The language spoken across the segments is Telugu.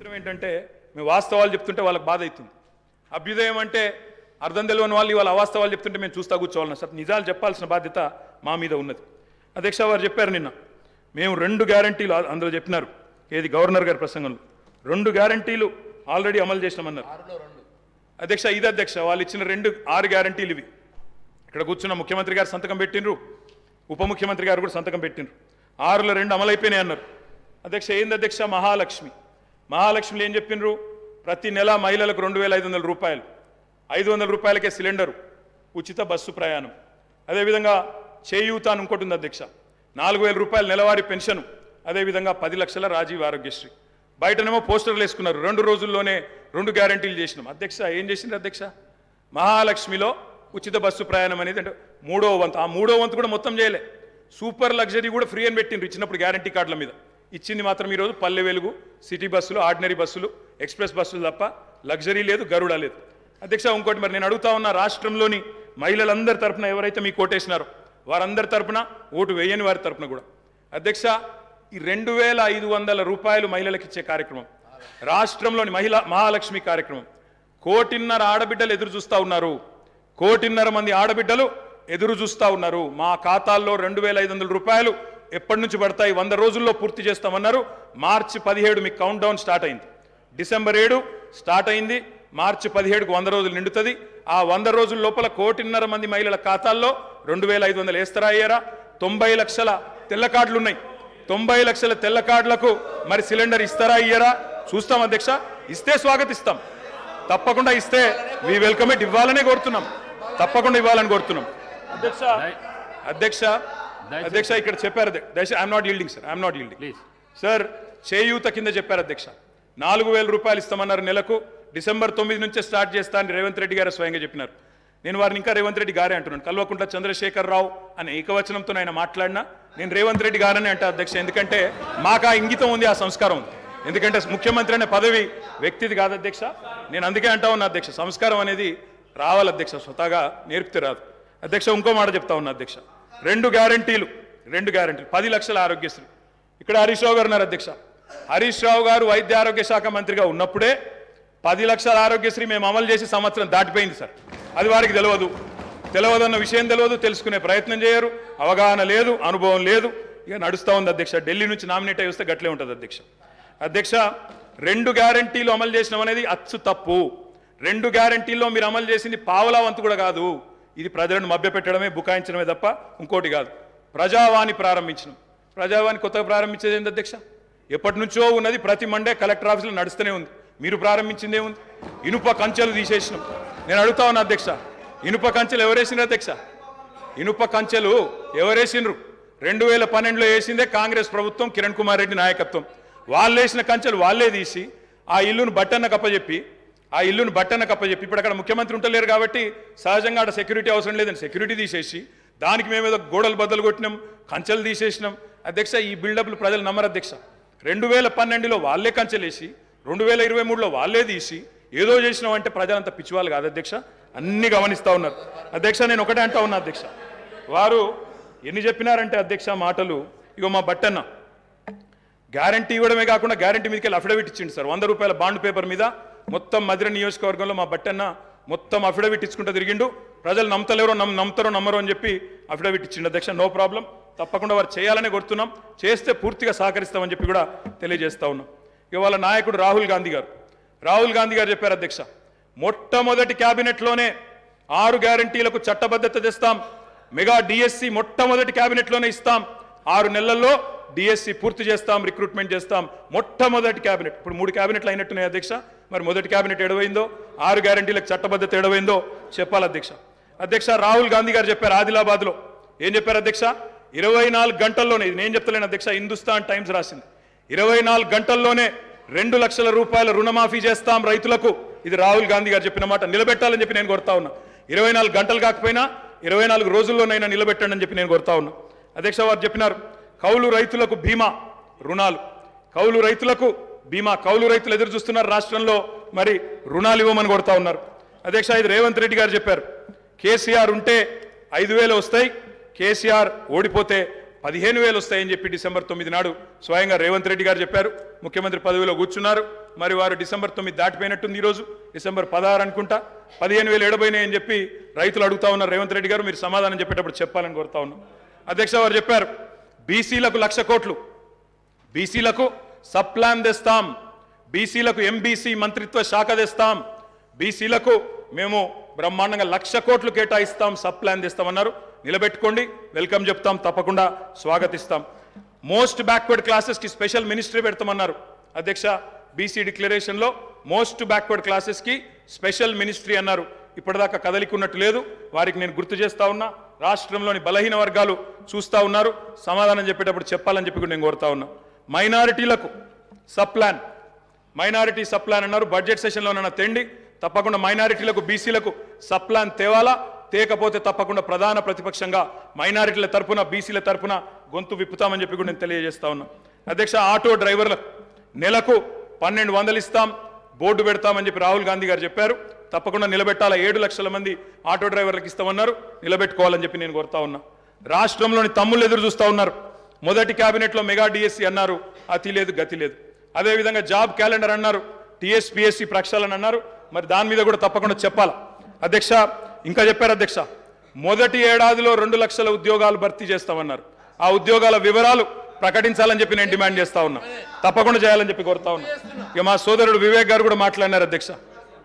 చిత్రం ఏంటంటే మేము వాస్తవాలు చెప్తుంటే వాళ్ళకి బాధ అవుతుంది. అభ్యుదయం అంటే అర్థం తెలియని వాళ్ళు ఇవాళ అవాస్తవాలు చెప్తుంటే మేము చూస్తా కూర్చోవాలన్నా సార్. నిజాలు చెప్పాల్సిన బాధ్యత మా మీద ఉన్నది. అధ్యక్ష వారు చెప్పారు నిన్న మేము 2 గ్యారంటీలు అందులో చెప్పినారు. ఏది గవర్నర్ గారి ప్రసంగంలో 2 గ్యారంటీలు ఆల్రెడీ అమలు చేసినామన్నారు. అధ్యక్ష ఇది అధ్యక్ష వాళ్ళు ఇచ్చిన 6 గ్యారంటీలు ఇవి. ఇక్కడ కూర్చున్న ముఖ్యమంత్రి గారు సంతకం పెట్టినరు, ఉప ముఖ్యమంత్రి గారు కూడా సంతకం పెట్టినరు. 6లో 2 అమలైపోయినాయి అన్నారు. అధ్యక్ష ఏంది అధ్యక్ష మహాలక్ష్మిలో ఏం చెప్పినరు? ప్రతి నెల మహిళలకు 2,500 రూపాయలు, 500 రూపాయలకే సిలిండరు, ఉచిత బస్సు ప్రయాణం. అదేవిధంగా చేయూత అని ఇంకోటి ఉంది అధ్యక్ష, 4,000 రూపాయలు నెలవారీ పెన్షన్. అదేవిధంగా 10 లక్షల రాజీవ్ ఆరోగ్యశ్రీ. బయటనేమో పోస్టర్లు వేసుకున్నారు. 2 రోజుల్లోనే 2 గ్యారంటీలు చేసినాం. అధ్యక్ష ఏం చేసిండ్రు అధ్యక్ష? మహాలక్ష్మిలో ఉచిత బస్సు ప్రయాణం అనేది అంటే 3వ వంతు. ఆ 3వ వంతు కూడా మొత్తం చేయలే. సూపర్ లగ్జరీ కూడా ఫ్రీ అని పెట్టిండ్రు ఇచ్చినప్పుడు గ్యారంటీ కార్డుల మీద. ఇచ్చింది మాత్రం ఈరోజు పల్లె వెలుగు, సిటీ బస్సులు, ఆర్డినరీ బస్సులు, ఎక్స్ప్రెస్ బస్సులు తప్ప లగ్జరీ లేదు, గరుడ లేదు. అధ్యక్ష ఇంకోటి మరి నేను అడుగుతా ఉన్న రాష్ట్రంలోని మహిళలందరి తరపున ఎవరైతే మీకు ఓటేసినారో వారందరి తరపున, ఓటు వేయని వారి తరపున కూడా అధ్యక్ష ఈ 2,500 రూపాయలు మహిళలకు ఇచ్చే కార్యక్రమం, రాష్ట్రంలోని మహాలక్ష్మి కార్యక్రమం 1,500,000 ఆడబిడ్డలు ఎదురు చూస్తూ ఉన్నారు. 1,500,000 మంది ఆడబిడ్డలు ఎదురు చూస్తూ ఉన్నారు. మా ఖాతాల్లో 2,500 రూపాయలు ఎప్పటి నుంచి పడతాయి? 100 రోజుల్లో పూర్తి చేస్తామన్నారు. మార్చి 17 మీకు కౌంట్ డౌన్ స్టార్ట్ అయింది. డిసెంబర్ 7 స్టార్ట్ అయింది. మార్చి 17కు 100 రోజులు నిండుతుంది. ఆ 100 రోజుల లోపల 1,500,000 మంది మహిళల ఖాతాల్లో 2,500 వేస్తారా అయ్యారా? 90 లక్షల తెల్ల కార్డులు ఉన్నాయి. 90 లక్షల తెల్ల కార్డులకు మరి సిలిండర్ ఇస్తారా అయ్యారా? చూస్తాం అధ్యక్ష. ఇస్తే స్వాగతిస్తాం, తప్పకుండా ఇస్తే మీ వెల్కమ్ ఇట్ ఇవ్వాలనే కోరుతున్నాం, తప్పకుండా ఇవ్వాలని కోరుతున్నాం. అధ్యక్ష ఇక్కడ చెప్పారు I'm not yielding sir, I'm not yielding sir. చేయూత కింద చెప్పారు అధ్యక్ష 4,000 రూపాయలు ఇస్తామన్నారు నెలకు. డిసెంబర్ 9 నుంచే స్టార్ట్ చేస్తా అని రేవంత్ రెడ్డి గారు స్వయంగా చెప్పినారు. నేను వారిని ఇంకా రేవంత్ రెడ్డి గారే అంటున్నాను. కల్వకుంట్ల చంద్రశేఖర్ రావు అనే ఏకవచనంతో ఆయన మాట్లాడినా నేను రేవంత్ రెడ్డి గారని అంటా అధ్యక్ష. ఎందుకంటే మాకు ఆ ఇంగితం ఉంది, ఆ సంస్కారం ఉంది. ఎందుకంటే ముఖ్యమంత్రి అనే పదవి వ్యక్తిది కాదు అధ్యక్ష. నేను అందుకే అంటా ఉన్నా అధ్యక్ష, సంస్కారం అనేది రావాలి అధ్యక్ష, స్వతహాగా నేర్పితే రాదు అధ్యక్ష. ఇంకో మాట చెప్తా ఉన్నా అధ్యక్ష, 2 గ్యారంటీలు 10 లక్షల ఆరోగ్యశ్రీ. ఇక్కడ హరీష్ రావు గారు ఉన్నారు అధ్యక్ష. హరీష్ రావు గారు వైద్య ఆరోగ్య శాఖ మంత్రిగా ఉన్నప్పుడే 10 లక్షల ఆరోగ్యశ్రీ మేము అమలు చేసి సంవత్సరం దాటిపోయింది సార్. అది వారికి తెలియదన్న విషయం తెలియదు, తెలుసుకునే ప్రయత్నం చేయరు, అవగాహన లేదు, అనుభవం లేదు. ఇక నడుస్తూ ఉంది అధ్యక్ష. ఢిల్లీ నుంచి నామినేట్ అయి వస్తే గట్లే ఉంటుంది అధ్యక్ష. 2 గ్యారంటీలు అమలు చేసినాం అనేది అచ్చు తప్పు. 2 గ్యారంటీల్లో మీరు అమలు చేసింది పావలా వంతు కూడా కాదు. ఇది ప్రజలను మభ్యపెట్టడమే, బుకాయించడమే తప్ప ఇంకోటి కాదు. ప్రజావాణి ప్రారంభించినాం. ప్రజావాణి కొత్తగా ప్రారంభించేది ఏంటి అధ్యక్ష? ఎప్పటి నుంచో ఉన్నది, ప్రతి మండే కలెక్టర్ ఆఫీసులో నడుస్తూనే ఉంది. మీరు ప్రారంభించిందే ఉంది. ఇనుప కంచెలు తీసేసినాం. నేను అడుగుతా ఉన్నా అధ్యక్ష, ఇనుప కంచెలు ఎవరేసినారు అధ్యక్ష? ఇనుప కంచెలు ఎవరేసినారు? 2012లో వేసిందే కాంగ్రెస్ ప్రభుత్వం, కిరణ్ కుమార్ రెడ్డి నాయకత్వం. వాళ్ళు వేసిన కంచెలు వాళ్ళే తీసి ఆ ఇల్లును బట్టన్న కప్పచెప్పి ఇప్పుడు అక్కడ ముఖ్యమంత్రి ఉంటలేరు కాబట్టి సహజంగా అక్కడ సెక్యూరిటీ అవసరం లేదని సెక్యూరిటీ తీసేసి దానికి మేమేదో గోడలు బద్దలు కొట్టినాం, కంచెలు తీసేసినాం. అధ్యక్ష ఈ బిల్డప్లు ప్రజలు నమ్మరు అధ్యక్ష. 2012లో వాళ్ళే కంచెలేసి 2023లో వాళ్ళే తీసి ఏదో చేసినాం అంటే ప్రజలంతా పిచ్చివాళ్ళు కాదు అధ్యక్ష, అన్ని గమనిస్తూ ఉన్నారు అధ్యక్ష. నేను ఒకటే అంటా ఉన్నా అధ్యక్ష, వారు ఎన్ని చెప్పినారంటే అధ్యక్ష మాటలు. ఇగో మా బట్టన్న గ్యారంటీ ఇవ్వడమే కాకుండా గ్యారంటీ మీదకి వెళ్ళి అఫిడవిట్ ఇచ్చిండు సార్. 100 రూపాయల బాండ్ పేపర్ మీద మొత్తం మధిర నియోజకవర్గంలో మా బట్టన్న మొత్తం అఫిడవిట్ ఇచ్చుకుంటూ తిరిగిండు. ప్రజలు నమ్ముతారో నమ్మరో అని చెప్పి అఫిడవిట్ ఇచ్చిండు అధ్యక్ష. నో ప్రాబ్లం, తప్పకుండా వారు చేయాలనే కోరుతున్నాం, చేస్తే పూర్తిగా సహకరిస్తామని చెప్పి కూడా తెలియజేస్తా ఉన్నాం. ఇవాళ నాయకుడు రాహుల్ గాంధీ గారు చెప్పారు అధ్యక్ష, మొట్టమొదటి క్యాబినెట్లోనే 6 గ్యారంటీలకు చట్టబద్ధత తెస్తాం, మెగా డిఎస్సి మొట్టమొదటి క్యాబినెట్లోనే ఇస్తాం, 6 నెలల్లో డిఎస్సి పూర్తి చేస్తాం, రిక్రూట్మెంట్ చేస్తాం. మొట్టమొదటి క్యాబినెట్. ఇప్పుడు 3 క్యాబినెట్లు అయినట్టున్నాయి అధ్యక్ష. మరి మొదటి క్యాబినెట్ ఎడవైందో, 6 గ్యారంటీలకు చట్టబద్ధత ఎడవైందో చెప్పాలి అధ్యక్ష. రాహుల్ గాంధీ గారు చెప్పారు ఆదిలాబాద్లో. ఏం చెప్పారు అధ్యక్ష? 24 గంటల్లోనే, ఇది నేను చెప్తలేను అధ్యక్ష, హిందుస్థాన్ టైమ్స్ రాసింది. 24 గంటల్లోనే 2 లక్షల రూపాయల రుణమాఫీ చేస్తాం రైతులకు. ఇది రాహుల్ గాంధీ గారు చెప్పిన మాట. నిలబెట్టాలని చెప్పి నేను కోరుతా ఉన్నా. 24 గంటలు కాకపోయినా 24 రోజుల్లోనైనా నిలబెట్టండి అని చెప్పి నేను కోరుతా ఉన్నా అధ్యక్ష. వారు చెప్పినారు కౌలు రైతులకు బీమా రుణాలు, కౌలు రైతులకు బీమా. కౌలు రైతులు ఎదురు చూస్తున్నారు రాష్ట్రంలో, మరి రుణాలు ఇవ్వమని కోరుతా ఉన్నారు అధ్యక్ష. ఇది రేవంత్ రెడ్డి గారు చెప్పారు. కేసీఆర్ ఉంటే 5,000 వస్తాయి, కేసీఆర్ ఓడిపోతే 15,000 వస్తాయని చెప్పి డిసెంబర్ 9 నాడు స్వయంగా రేవంత్ రెడ్డి గారు చెప్పారు. ముఖ్యమంత్రి పదవిలో కూర్చున్నారు. మరి వారు డిసెంబర్ 9 దాటిపోయినట్టుంది ఈరోజు డిసెంబర్ 16 అనుకుంటా 15,000 ఏడబోయినాయి అని చెప్పి రైతులు అడుగుతా ఉన్నారు. రేవంత్ రెడ్డి గారు మీరు సమాధానం చెప్పేటప్పుడు చెప్పాలని కోరుతా ఉన్నాం. అధ్యక్ష వారు చెప్పారు బీసీలకు 1,00,000 కోట్లు, బీసీలకు సబ్ ప్లాన్ తెస్తాం, బీసీలకు ఎంబీసీ మంత్రిత్వ శాఖ తెస్తాం, బీసీలకు మేము బ్రహ్మాండంగా 1,00,000 కోట్లు కేటాయిస్తాం, సబ్ ప్లాన్ తెస్తామన్నారు. నిలబెట్టుకోండి, వెల్కమ్ చెప్తాం, తప్పకుండా స్వాగతిస్తాం. మోస్ట్ బ్యాక్వర్డ్ క్లాసెస్కి స్పెషల్ మినిస్ట్రీ పెడతామన్నారు. అధ్యక్ష బీసీ డిక్లరేషన్లో మోస్ట్ బ్యాక్వర్డ్ క్లాసెస్కి స్పెషల్ మినిస్ట్రీ అన్నారు. ఇప్పటిదాకా కదలికున్నట్టు లేదు. వారికి నేను గుర్తు చేస్తా ఉన్నా. రాష్ట్రంలోని బలహీన వర్గాలు చూస్తూ ఉన్నారు. సమాధానం చెప్పేటప్పుడు చెప్పాలని చెప్పి కూడా నేను కోరుతా ఉన్నా. మైనారిటీలకు sub plan, minority sub plan అన్నారు. బడ్జెట్ సెషన్లో నన్న తెండి తప్పకుండా మైనారిటీలకు బీసీలకు సబ్ ప్లాన్ తేవాలా, తేకపోతే తప్పకుండా ప్రధాన ప్రతిపక్షంగా మైనారిటీల తరపున బీసీల తరపున గొంతు విప్పుతామని చెప్పి కూడా నేను తెలియజేస్తా ఉన్నా. అధ్యక్ష ఆటో డ్రైవర్లకు నెలకు 1,200 ఇస్తాం, బోర్డు పెడతామని చెప్పి రాహుల్ గాంధీ గారు చెప్పారు. తప్పకుండా నిలబెట్టాలా. 7 లక్షల మంది ఆటో డ్రైవర్లకు ఇస్తామన్నారు. నిలబెట్టుకోవాలని చెప్పి నేను కోరుతా ఉన్నా. రాష్ట్రంలోని తమ్ముళ్ళు ఎదురు చూస్తూ ఉన్నారు. మొదటి కేబినెట్లో మెగా డిఎస్సి అన్నారు, అతి లేదు గతి లేదు. అదేవిధంగా జాబ్ క్యాలెండర్ అన్నారు, టీఎస్పీఎస్సీ ప్రక్షాళన అన్నారు. మరి దాని మీద కూడా తప్పకుండా చెప్పాలా. అధ్యక్ష ఇంకా చెప్పారు అధ్యక్ష, మొదటి ఏడాదిలో 2 లక్షల ఉద్యోగాలు భర్తీ చేస్తామన్నారు. ఆ ఉద్యోగాల వివరాలు ప్రకటించాలని చెప్పి నేను డిమాండ్ చేస్తా ఉన్నా. తప్పకుండా చేయాలని చెప్పి కోరుతా ఉన్నా. ఇక మా సోదరుడు వివేక్ గారు కూడా మాట్లాడినారు అధ్యక్ష.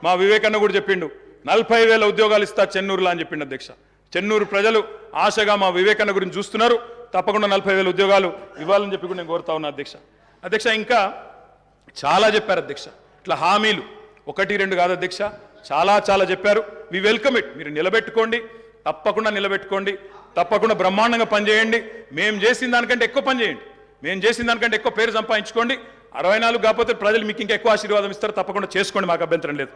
మా వివేక్ అన్న కూడా చెప్పిండు 40,000 ఉద్యోగాలు ఇస్తా చెన్నూరులో అని చెప్పిండు అధ్యక్ష. చెన్నూరు ప్రజలు ఆశగా మా వివేక్ అన్న గురించి చూస్తున్నారు. తప్పకుండా 40,000 ఉద్యోగాలు ఇవ్వాలని చెప్పి కూడా నేను కోరుతా ఉన్నా అధ్యక్ష. అధ్యక్ష ఇంకా చాలా చెప్పారు అధ్యక్ష. ఇట్లా హామీలు 1-2 కాదు అధ్యక్ష, చాలా చెప్పారు. We welcome it. మీరు నిలబెట్టుకోండి, తప్పకుండా నిలబెట్టుకోండి, తప్పకుండా బ్రహ్మాండంగా పనిచేయండి. మేము చేసిన దానికంటే ఎక్కువ పని చేయండి, మేము చేసిన దానికంటే ఎక్కువ పేరు సంపాదించుకోండి. 64 కాకపోతే ప్రజలు మీకు ఇంకా ఎక్కువ ఆశీర్వాదం ఇస్తారు. తప్పకుండా చేసుకోండి, మాకు అభ్యంతరం లేదు.